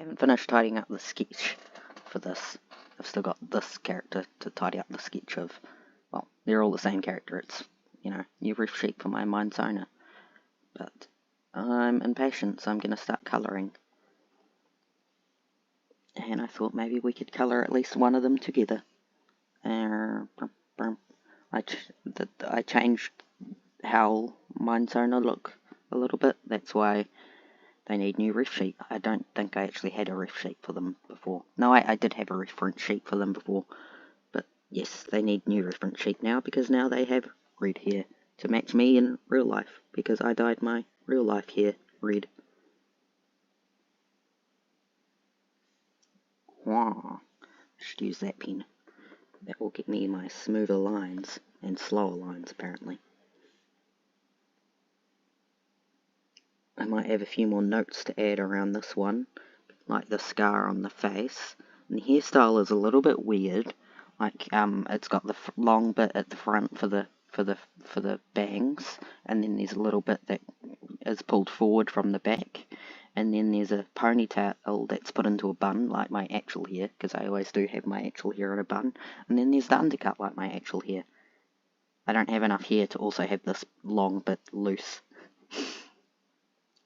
haven't finished tidying up the sketch for this. I've still got this character to tidy up the sketch of. Well, they're all the same character. It's, new ref sheet for my Mind Zoner. But I'm impatient, so I'm going to start colouring. And I thought maybe we could colour at least one of them together. I changed how Mind Zoner look a little bit. That's why they need new ref sheet. I don't think I actually had a ref sheet for them before. No, I did have a reference sheet for them before. But yes, they need new reference sheet now because now they have red hair to match me in real life because I dyed my real life hair red. Wow, should use that pen. That will get me my smoother lines and slower lines apparently. I might have a few more notes to add around this one, like the scar on the face. And the hairstyle is a little bit weird. Like it's got the long bit at the front for the bangs, and then there's a little bit that is pulled forward from the back, and then there's a ponytail that's put into a bun like my actual hair, because I always do have my actual hair in a bun, and then there's the undercut like my actual hair. I don't have enough hair to also have this long bit loose.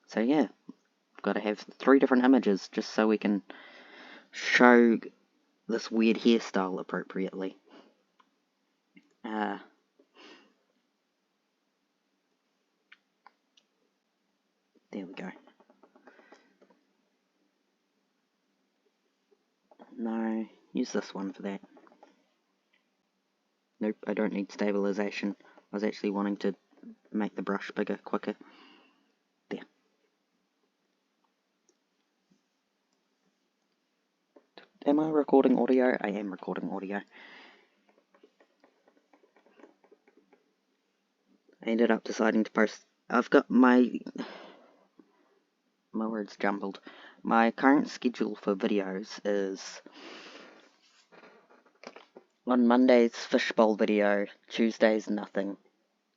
So yeah, I've got to have 3 different images just so we can show this weird hairstyle appropriately. There we go. No, use this one for that. Nope, I don't need stabilization. I was actually wanting to make the brush bigger, quicker. There. Am I recording audio? I am recording audio. I ended up deciding to post... I've got my words jumbled. My current schedule for videos is... on Mondays, fishbowl video. Tuesdays, nothing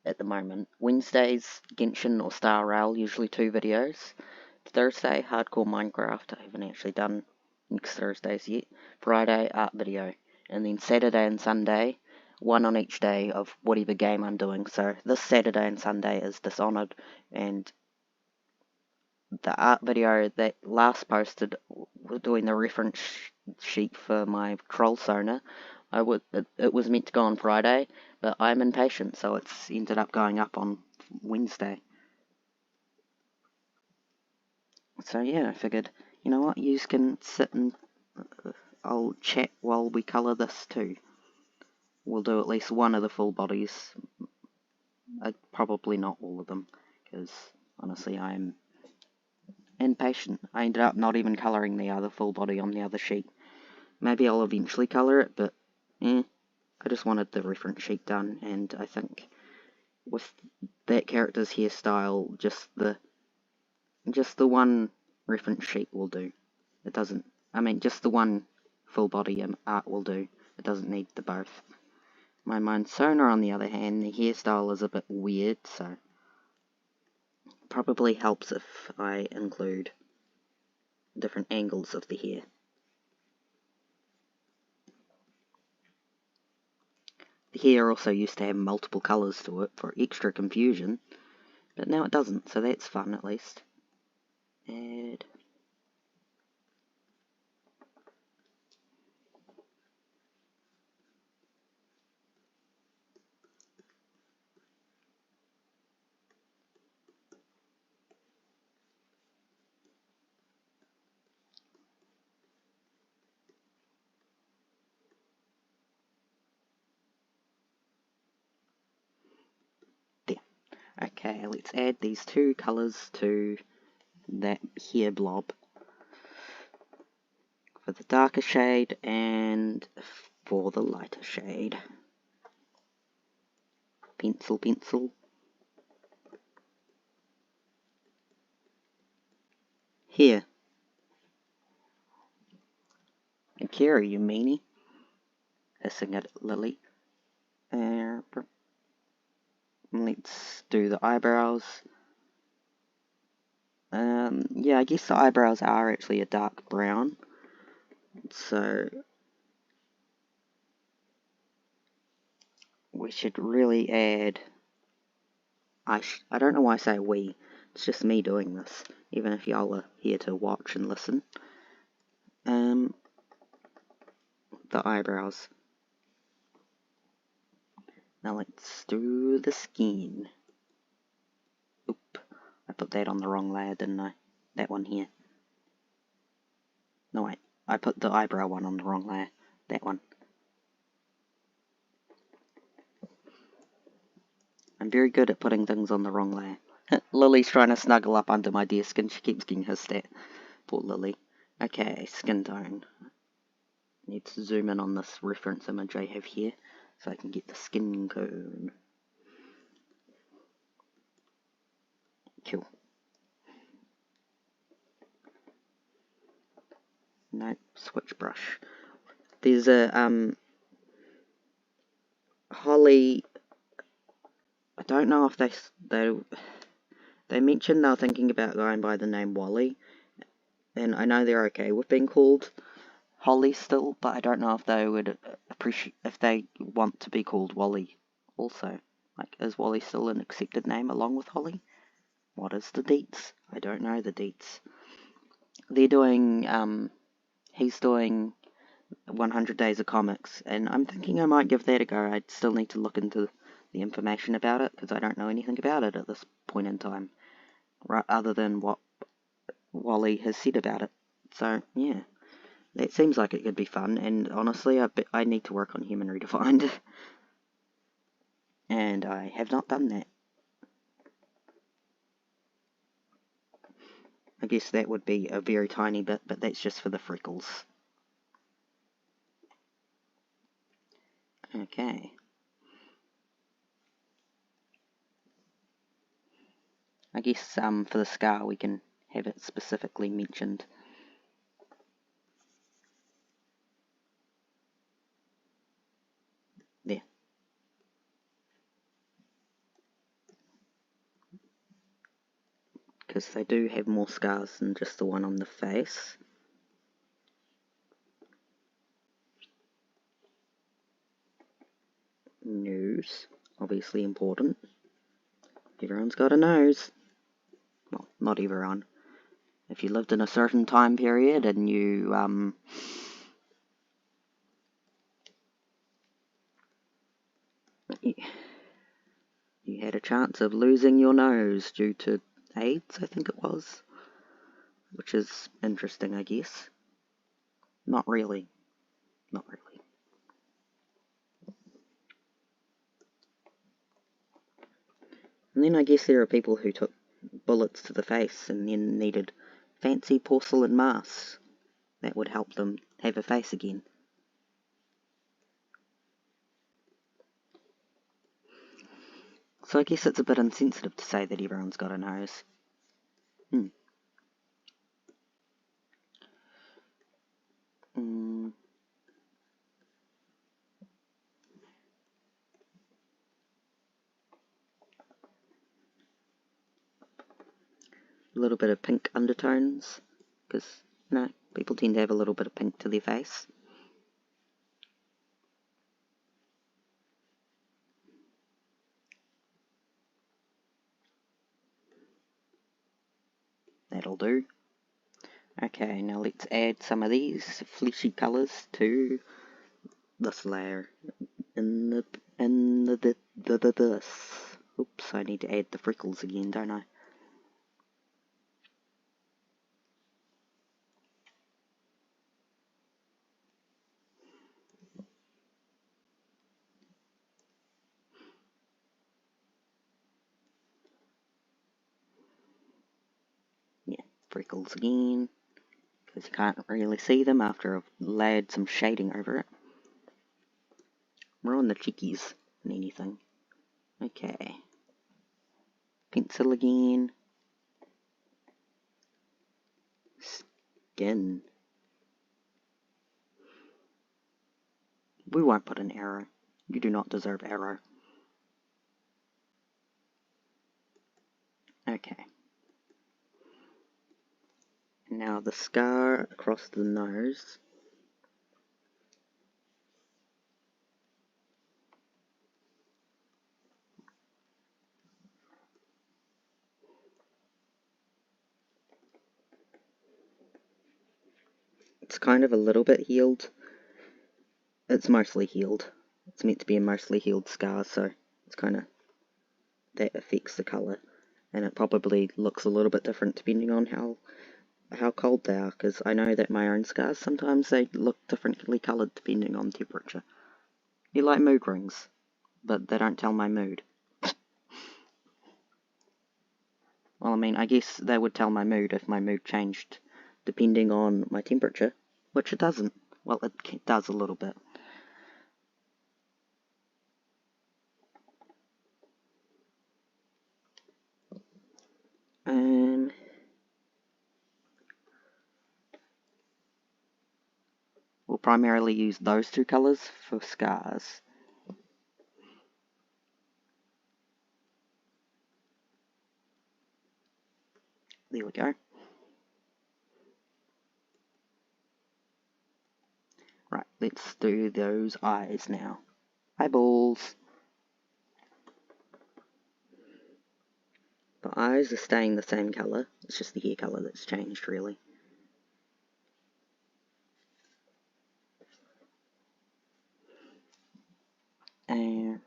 at the moment. Wednesdays, Genshin or Star Rail, usually 2 videos. Thursday, hardcore Minecraft. I haven't actually done next Thursdays yet. Friday, art video. And then Saturday and Sunday, 1 on each day of whatever game I'm doing. So this Saturday and Sunday is Dishonored, and the art video that last posted, doing the reference sheet for my Troll Sonar, it was meant to go on Friday, but I'm impatient, so it's ended up going up on Wednesday. So yeah, I figured, you know what, you can sit and I'll chat while we colour this too. We'll do at least one of the full bodies. Probably not all of them, because honestly I'm impatient. I ended up not even colouring the other full body on the other sheet. Maybe I'll eventually colour it, but I just wanted the reference sheet done, and I think with that character's hairstyle, just the one reference sheet will do. It doesn't, just the one full body art will do. It doesn't need the both. My Mind Zoner, on the other hand, the hairstyle is a bit weird, so probably helps if I include different angles of the hair. The hair also used to have multiple colours to it for extra confusion, but now it doesn't, so that's fun at least. Add. Okay, let's add these 2 colours to that hair blob for the darker shade and for the lighter shade. Pencil, pencil. Here. Akira, you meanie. Hissing at Lily. Let's do the eyebrows. Yeah, I guess the eyebrows are actually a dark brown. So we should really add... I don't know why I say we. It's just me doing this, even if y'all are here to watch and listen. The eyebrows. Now let's do the skin. Oop, I put that on the wrong layer, didn't I? That one here. No wait, I put the eyebrow one on the wrong layer. That one. I'm very good at putting things on the wrong layer. Lily's trying to snuggle up under my desk and she keeps getting hissed at. Poor Lily. Okay, skin tone. Need to zoom in on this reference image I have here so I can get the skin tone. Cool. No, switch brush. There's a Holly. I don't know if they mentioned they're thinking about going by the name Wally, and I know they're okay with being called Holly still, but I don't know if they would appreciate if they want to be called Wally also. Like, is Wally still an accepted name along with Holly? What is the deets? I don't know the deets. They're doing he's doing 100 Days of Comics, and I'm thinking I might give that a go. I still need to look into the information about it, because I don't know anything about it at this point in time, right, other than what Wally has said about it. So, yeah, that seems like it could be fun, and honestly, I need to work on Human Redefined, and I have not done that. I guess that would be a very tiny bit, but that's just for the freckles. Okay. I guess for the scar we can have it specifically mentioned. There. Because they do have more scars than just the one on the face. Nose, obviously important. Everyone's got a nose. Well, not everyone. If you lived in a certain time period and you had a chance of losing your nose due to AIDS, I think it was. Which is interesting, I guess. Not really. Not really. And then I guess there are people who took bullets to the face and then needed fancy porcelain masks that would help them have a face again. So I guess it's a bit insensitive to say that everyone's got a nose. A little bit of pink undertones, because, you know, people tend to have a little bit of pink to their face. That'll do. Okay, now let's add some of these fleshy colours to this layer. This. Oops, I need to add the freckles again, don't I? Yeah, freckles again, because you can't really see them after I've layered some shading over it. We're on the cheekies and anything. Okay. Pencil again. Skin. We won't put an arrow. You do not deserve arrow. Okay. Now the scar across the nose. It's kind of a little bit healed. It's mostly healed. It's meant to be a mostly healed scar, so it's kind of, that affects the colour. And it probably looks a little bit different depending on how cold they are, because I know that my own scars, sometimes they look differently coloured depending on temperature. You like mood rings, but they don't tell my mood. Well, I mean, I guess they would tell my mood if my mood changed depending on my temperature, which it doesn't. Well, it does a little bit. We'll primarily use those two colours for scars. There we go. Right, let's do those eyes now. Eyeballs. The eyes are staying the same colour, it's just the hair colour that's changed, really. And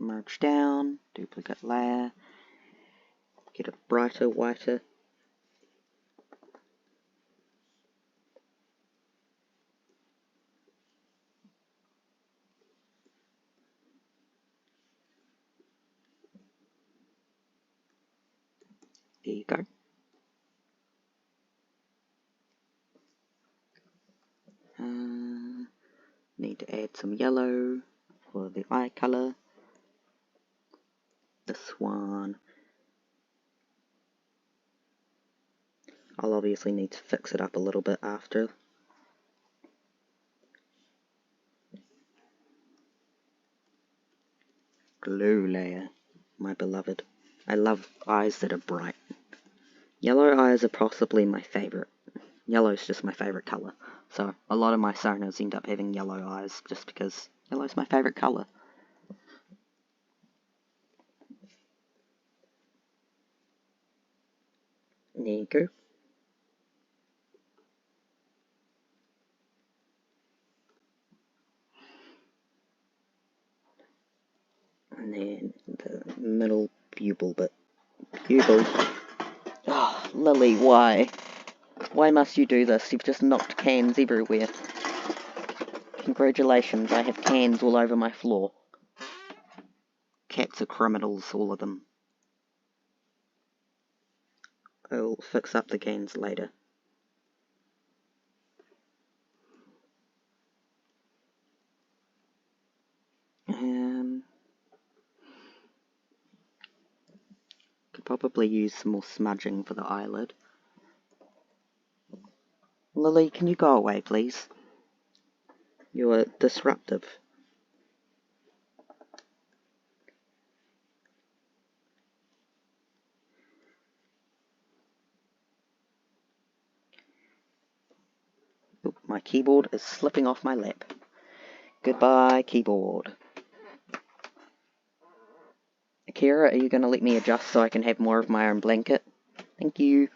merge down, duplicate layer, get a brighter, whiter. There you go. Need to add some yellow for the eye colour. This one. I'll obviously need to fix it up a little bit after. Glue layer, my beloved. I love eyes that are bright. Yellow eyes are possibly my favourite. Yellow's just my favourite colour. So a lot of my Sonas end up having yellow eyes just because yellow's my favourite colour. There you go. And then the middle pupil bit. Pupil. Oh, Lily, why? Why must you do this? You've just knocked cans everywhere. Congratulations, I have cans all over my floor. Cats are criminals, all of them. I'll fix up the cans later. Could probably use some more smudging for the eyelid. Lily, can you go away, please? You're disruptive. Oop, my keyboard is slipping off my lap. Goodbye, keyboard. Akira, are you going to let me adjust so I can have more of my own blanket? Thank you.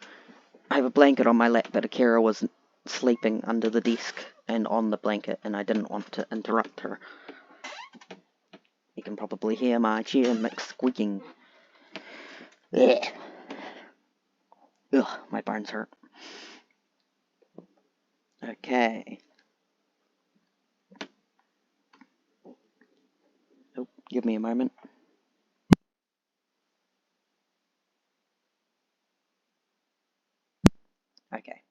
I have a blanket on my lap, but Akira was sleeping under the desk and on the blanket, and I didn't want to interrupt her. You can probably hear my chair mix squeaking. Ugh, my bones hurt. Okay. Oh, give me a moment. Okay,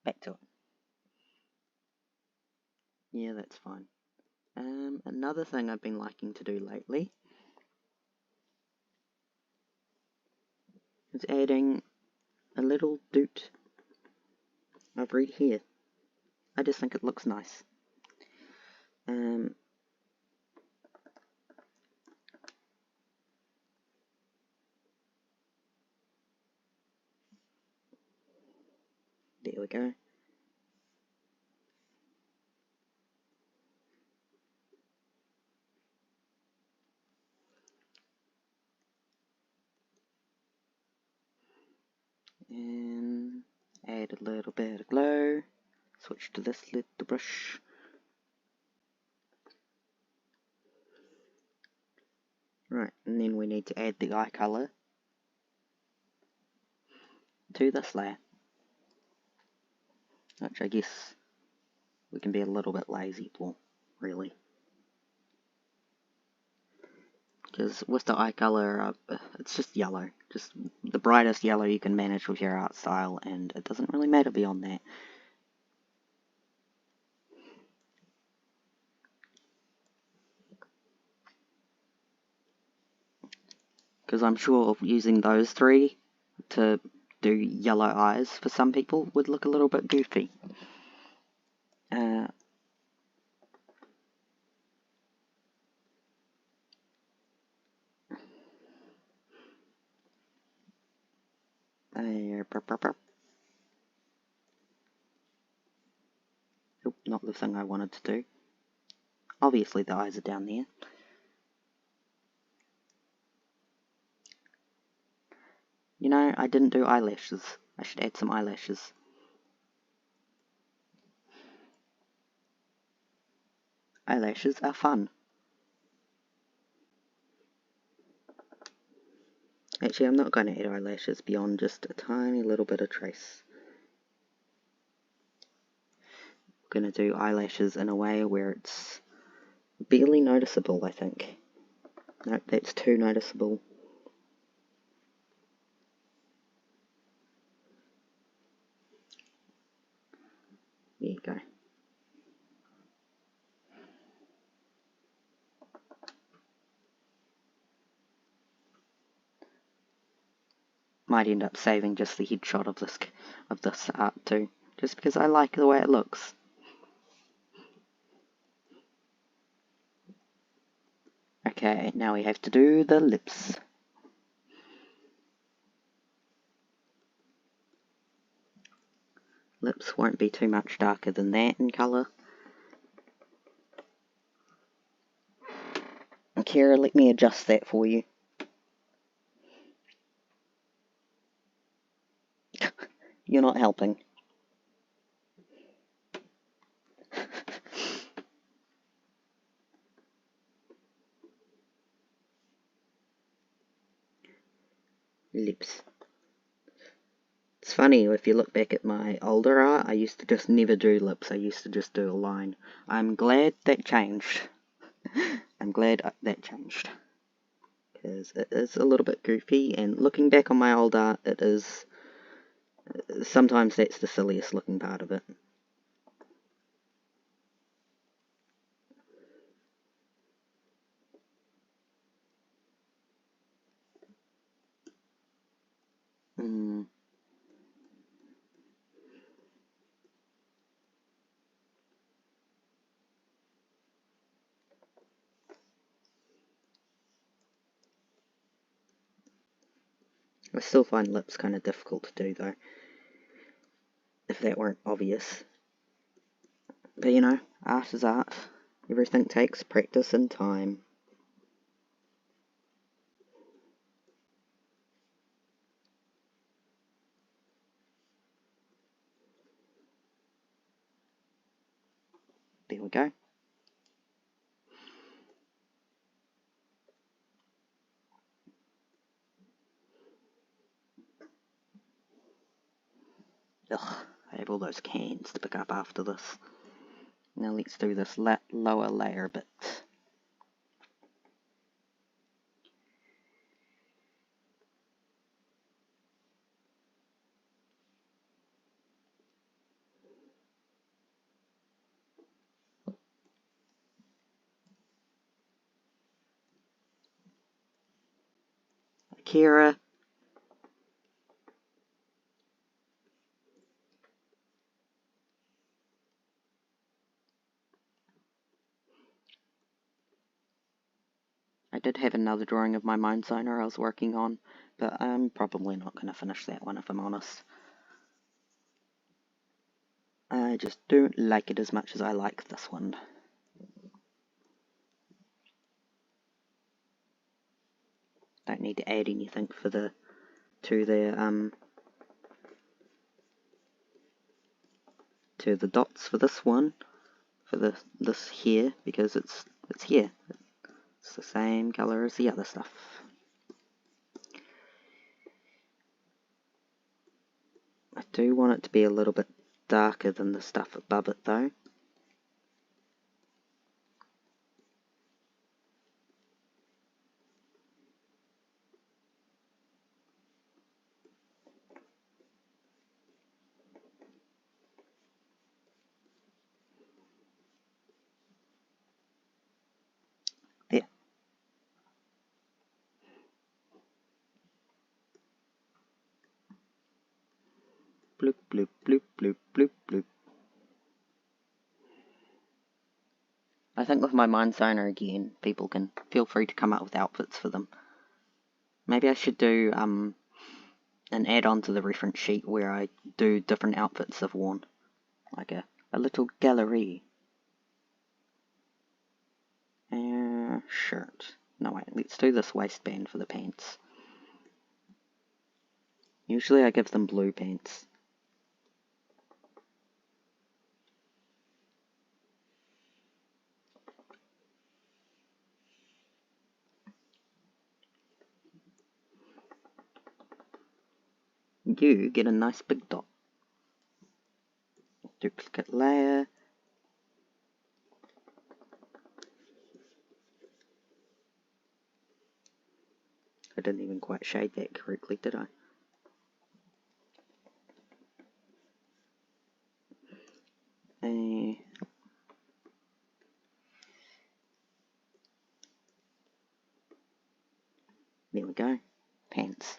back to it. Yeah, that's fine. Another thing I've been liking to do lately is adding a little doot of red hair. I just think it looks nice. There we go. And add a little bit of glow. Switch to this little brush. Right, and then we need to add the eye colour to this layer. Which I guess we can be a little bit lazy for, really. Because with the eye colour, it's just yellow. Just the brightest yellow you can manage with your art style, and it doesn't really matter beyond that. Because I'm sure using those three to do yellow eyes for some people would look a little bit goofy. Nope, not the thing I wanted to do. Obviously the eyes are down there. You know, I didn't do eyelashes. I should add some eyelashes. Eyelashes are fun. Actually, I'm not going to add eyelashes beyond just a tiny little bit of trace. I'm going to do eyelashes in a way where it's barely noticeable, I think. Nope, that's too noticeable. There you go. Might end up saving just the headshot of this art too, just because I like the way it looks. Okay, now we have to do the lips. Lips won't be too much darker than that in colour. And Kira, let me adjust that for you. You're not helping. Lips. It's funny, if you look back at my older art, I used to just never do lips, I used to just do a line. I'm glad that changed. I'm glad that changed. Because it is a little bit goofy, and looking back on my old art, it is... sometimes that's the silliest looking part of it. I still find lips kind of difficult to do though, if that weren't obvious. But you know, art is art. Everything takes practice and time. There we go. Ugh, I have all those cans to pick up after this. Now let's do this lower layer bit. Kira. I did have another drawing of my mind signer I was working on, but I'm probably not going to finish that one if I'm honest. I just don't like it as much as I like this one. Don't need to add anything for to the dots for this one, for this here, because it's here. It's the same color as the other stuff. I do want it to be a little bit darker than the stuff above it though. There. Bloop, bloop, bloop, bloop, bloop, bloop. I think with my mind signer again, people can feel free to come up with outfits for them. Maybe I should do an add-on to the reference sheet where I do different outfits I've worn. Like a little gallery. Shirt. No wait, let's do this waistband for the pants. Usually I give them blue pants. You get a nice big dot. Duplicate layer. I didn't even quite shade that correctly, did I? There we go. Pants.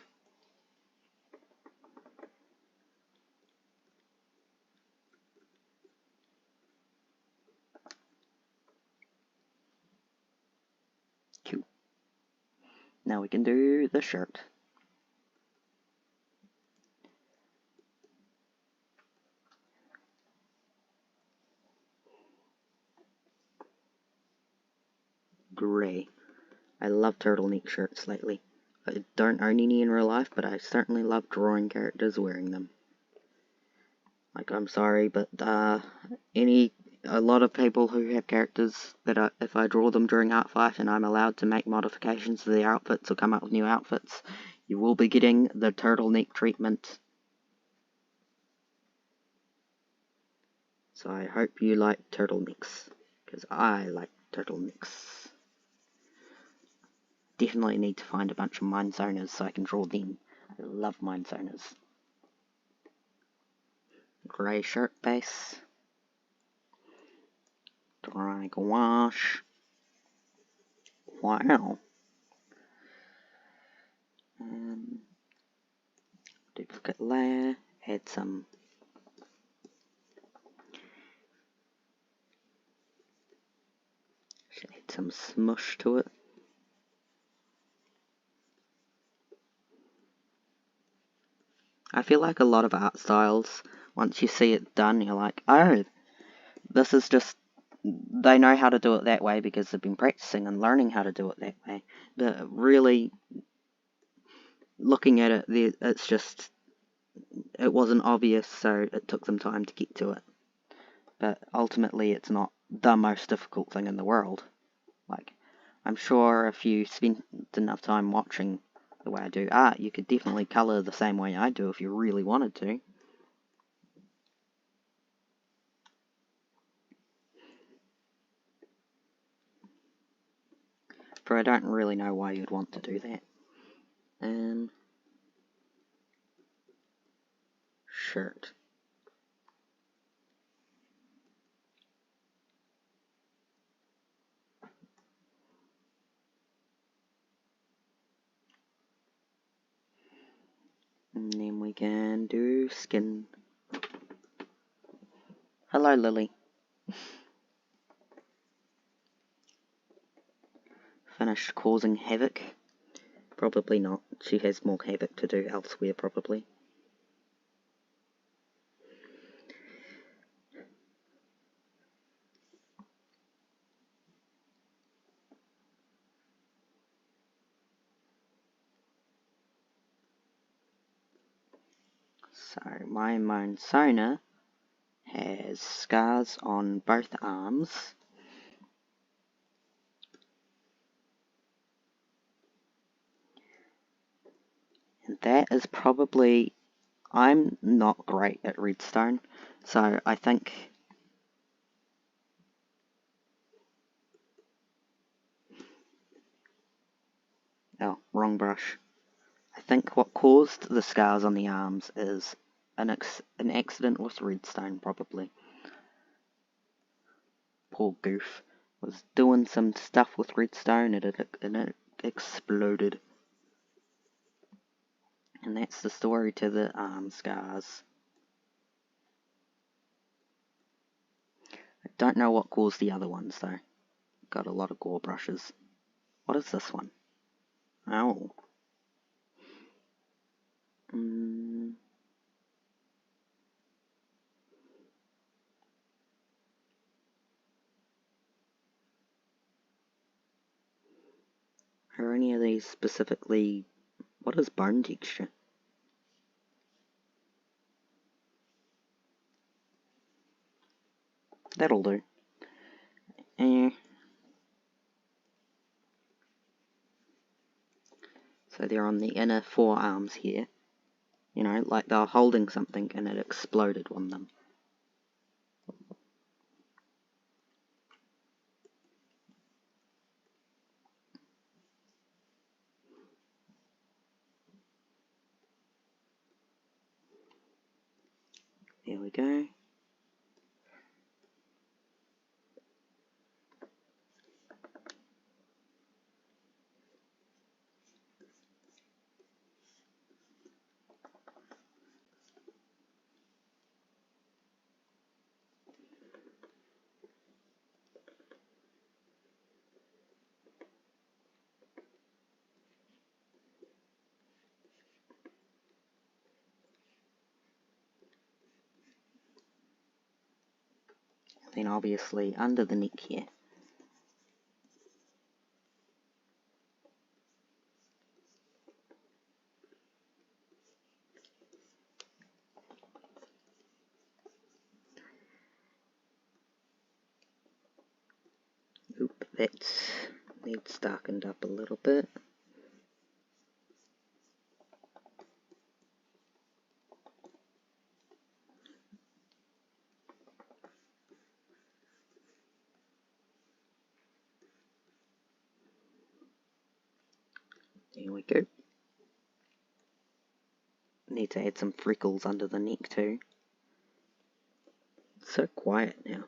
Cool. Now we can do the shirt. Grey. I love turtleneck shirts lately. I don't own any in real life, but I certainly love drawing characters wearing them. Like, I'm sorry, but a lot of people who have characters that if I draw them during Art Fight and I'm allowed to make modifications to their outfits or come up with new outfits, you will be getting the turtleneck treatment. So I hope you like turtlenecks, because I like turtlenecks. Definitely need to find a bunch of mind zoners so I can draw them. I love mind zoners. Grey shirt base. Dry gouache. Wow. Duplicate layer. Add some smush to it. I feel like a lot of art styles, once you see it done, you're like, oh, this is just, they know how to do it that way because they've been practicing and learning how to do it that way. But really, looking at it, it's just, it wasn't obvious, so it took them time to get to it. But ultimately, it's not the most difficult thing in the world. Like, I'm sure if you spent enough time watching the way I do art, you could definitely colour the same way I do if you really wanted to. For I don't really know why you'd want to do that. Shirt. And then we can do skin. Hello, Lily. Finished causing havoc? Probably not. She has more havoc to do elsewhere, probably. So my Monsona has scars on both arms. And that is probably... I'm not great at redstone, so I think... Oh, wrong brush. I think what caused the scars on the arms is an accident with redstone, probably. Poor goof. Was doing some stuff with redstone and it exploded. And that's the story to the arm scars. I don't know what caused the other ones though. Got a lot of gore brushes. What is this one? Oh. Are any of these specifically... What is bone texture? That'll do. So they're on the inner forearms here. You know, like they're holding something and it exploded on them. There we go. Then obviously under the neck here. Oop, that needs darkened up a little bit. There we go. Need to add some freckles under the neck too. It's so quiet now.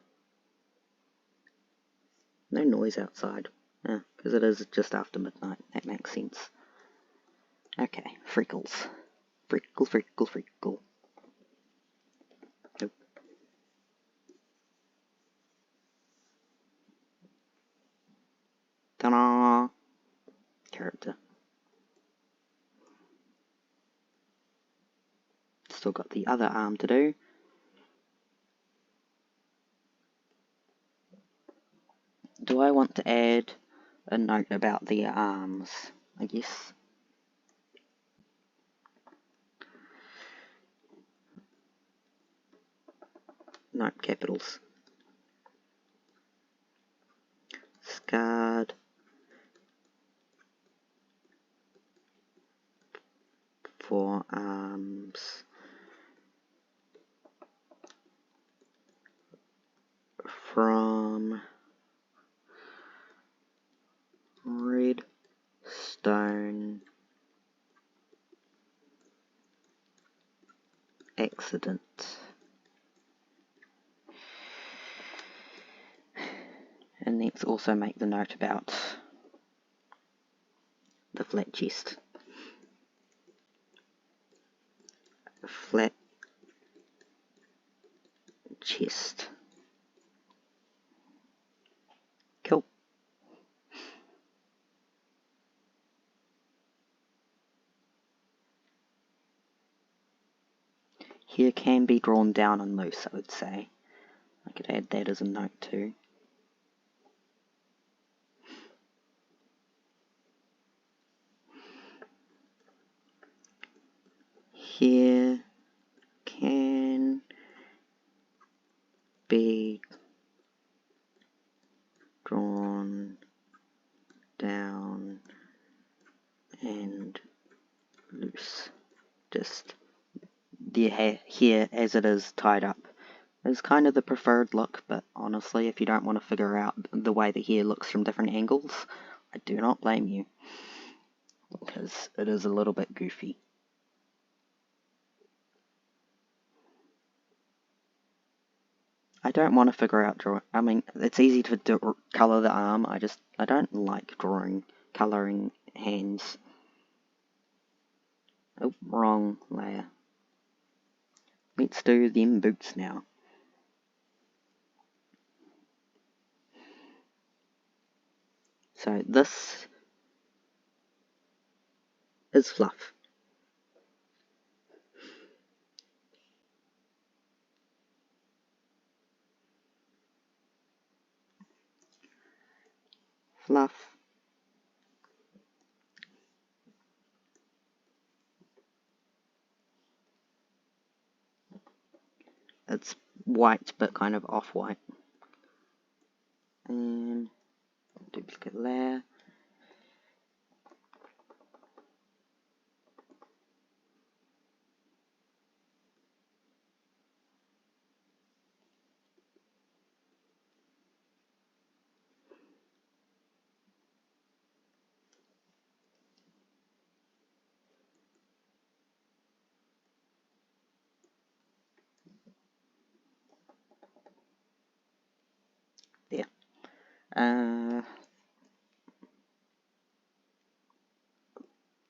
No noise outside. Because it is just after midnight. That makes sense. Okay, freckles. Freckle, freckle, freckle. Nope. Ta-da! Character. Still got the other arm to do. Do I want to add a note about the arms? I guess. No, capitals. Scarred forearms from redstone accident. And let's also make the note about the flat chest. Flat chest. Cool. Here can be drawn down and loose, I would say. I could add that as a note too. Here just the hair as it is tied up is kind of the preferred look, but honestly, if you don't want to figure out the way the hair looks from different angles, I do not blame you, because it is a little bit goofy. I don't want to figure out I mean, it's easy to colour the arm, I don't like colouring hands. Oh, wrong layer. Let's do them boots now. So this is Fluff. Fluff. It's white, but kind of off-white. And duplicate layer. There.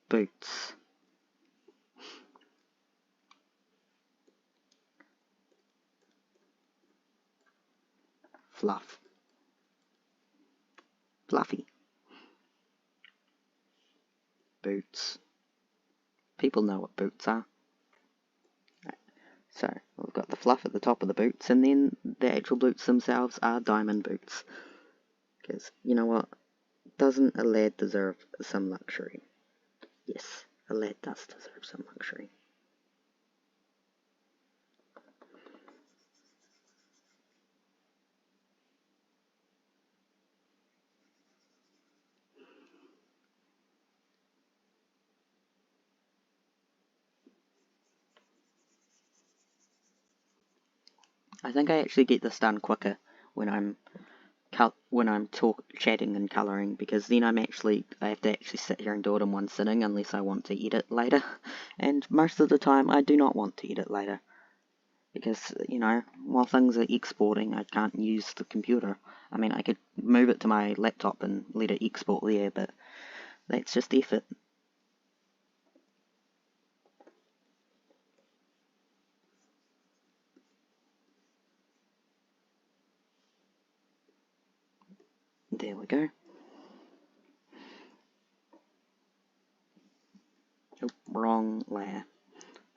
Boots. Fluff. Fluffy. Boots. People know what boots are. Right. So, we've got the fluff at the top of the boots, and then the actual boots themselves are diamond boots. Because, you know what? Doesn't a lad deserve some luxury? Yes, a lad does deserve some luxury. I think I actually get this done quicker when I'm chatting and colouring, because then I have to actually sit here and do it in one sitting unless I want to edit later. And most of the time I do not want to edit later, because, you know, while things are exporting I can't use the computer. I mean, I could move it to my laptop and let it export there, but that's just effort. There we go. Oh, wrong layer.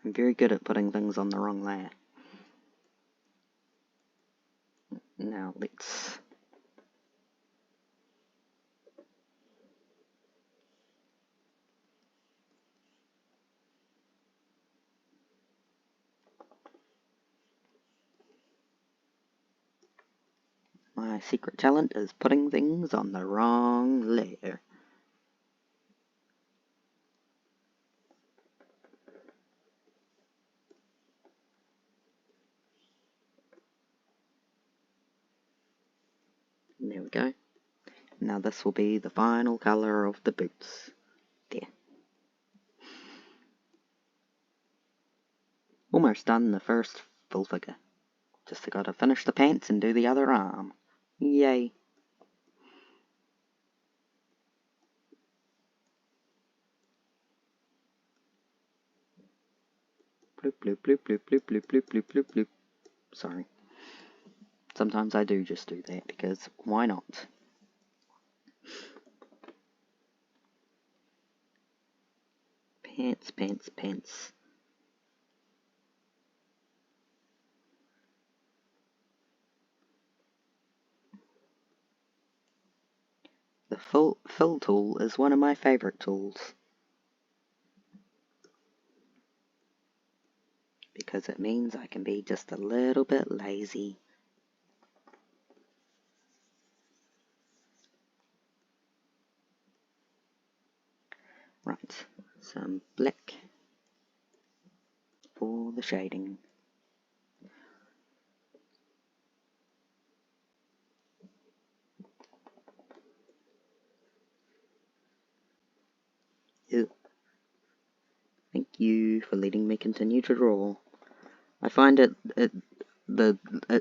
I'm very good at putting things on the wrong layer. Now let's... My secret talent is putting things on the wrong layer. There we go. Now this will be the final colour of the boots. There. Almost done the first full figure. Just gotta finish the pants and do the other arm. Yay. Bloop bloop bloop bloop bloop bloop bloop bloop bloop bloop. Sorry. Sometimes I do just do that, because why not? Pants, pants, pants. The fill tool is one of my favourite tools, because it means I can be just a little bit lazy. Right, some black. for the shading. Ew. Thank you for letting me continue to draw. I find it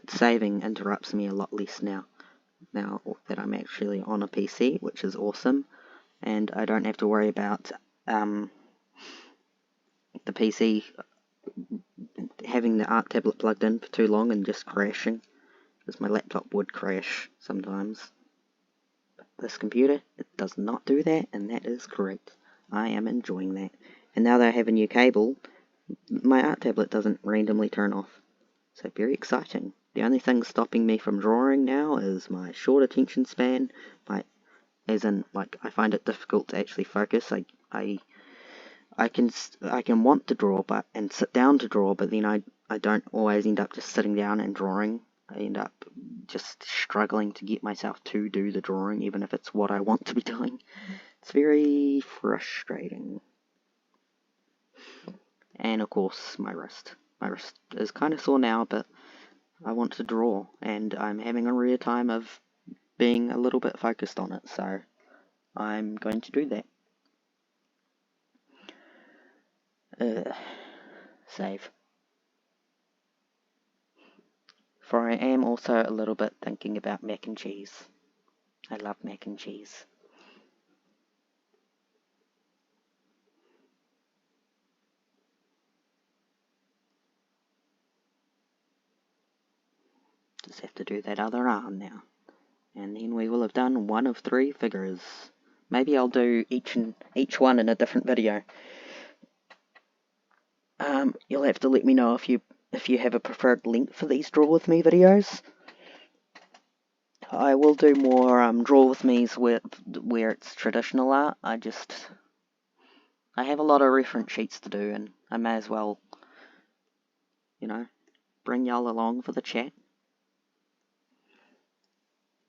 saving interrupts me a lot less now that I'm actually on a PC, which is awesome, and I don't have to worry about the PC having the art tablet plugged in for too long and just crashing, because my laptop would crash sometimes. But this computer, it does not do that, and that is correct. I am enjoying that. And now that I have a new cable, my art tablet doesn't randomly turn off. So very exciting. The only thing stopping me from drawing now is my short attention span. I find it difficult to actually focus. I can want to draw and sit down to draw, but then I don't always end up just sitting down and drawing. I end up just struggling to get myself to do the drawing, even if it's what I want to be doing. It's very frustrating. And of course, my wrist. My wrist is kind of sore now, but I want to draw, and I'm having a rare time of being a little bit focused on it, so I'm going to do that. Save. For I am also a little bit thinking about mac and cheese. I love mac and cheese. Just have to do that other arm now. And then we will have done one of 3 figures. Maybe I'll do each one in a different video. You'll have to let me know if you have a preferred length for these Draw With Me videos. I will do more Draw With Me's where it's traditional art. I have a lot of reference sheets to do, and I may as well, bring y'all along for the chat.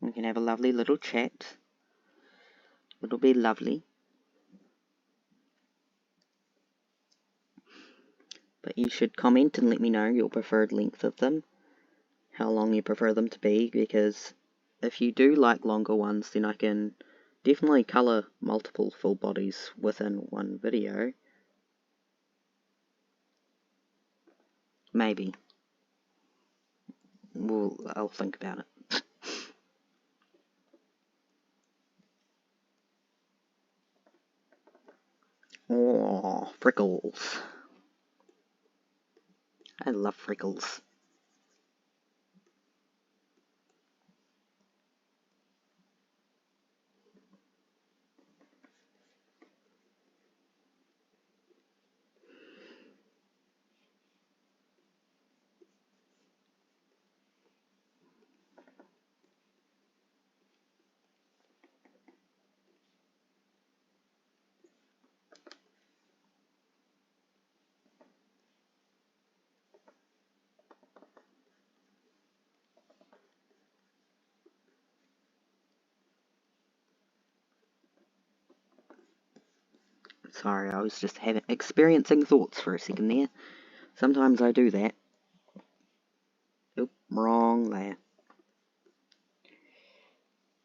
We can have a lovely little chat. It'll be lovely. But you should comment and let me know your preferred length of them, how long you prefer them to be, because if you do like longer ones, then I can definitely colour multiple full bodies within one video. Maybe. I'll think about it. Oh, freckles. I love freckles. Sorry, I was just experiencing thoughts for a second there. Sometimes I do that. Oop, wrong layer.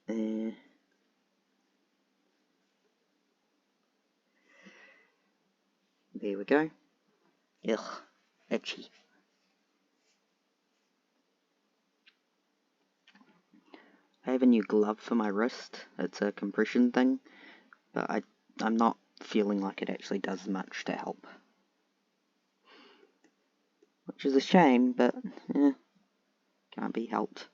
There we go. Ugh, itchy. I have a new glove for my wrist. It's a compression thing, but I'm not feeling like it actually does much to help. Which is a shame, but can't be helped.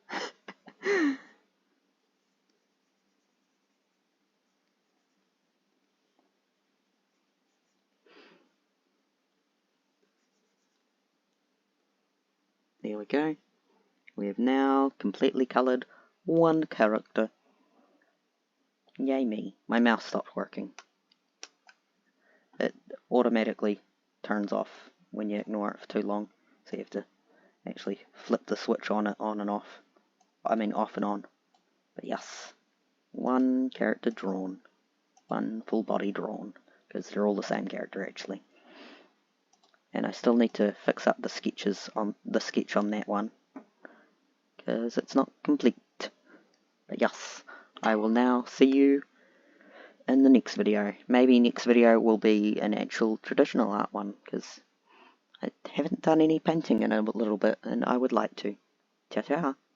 There we go. We have now completely coloured one character. Yay me. My mouse stopped working. It automatically turns off when you ignore it for too long, so you have to actually flip the switch on it on and off. I mean off and on. But yes, one character drawn. One full body drawn, because they're all the same character actually. and I still need to fix up the sketch on that one, because it's not complete. But yes, I will now see you in the next video. Maybe next video will be an actual traditional art one, because I haven't done any painting in a little bit, and I would like to. Ciao ciao.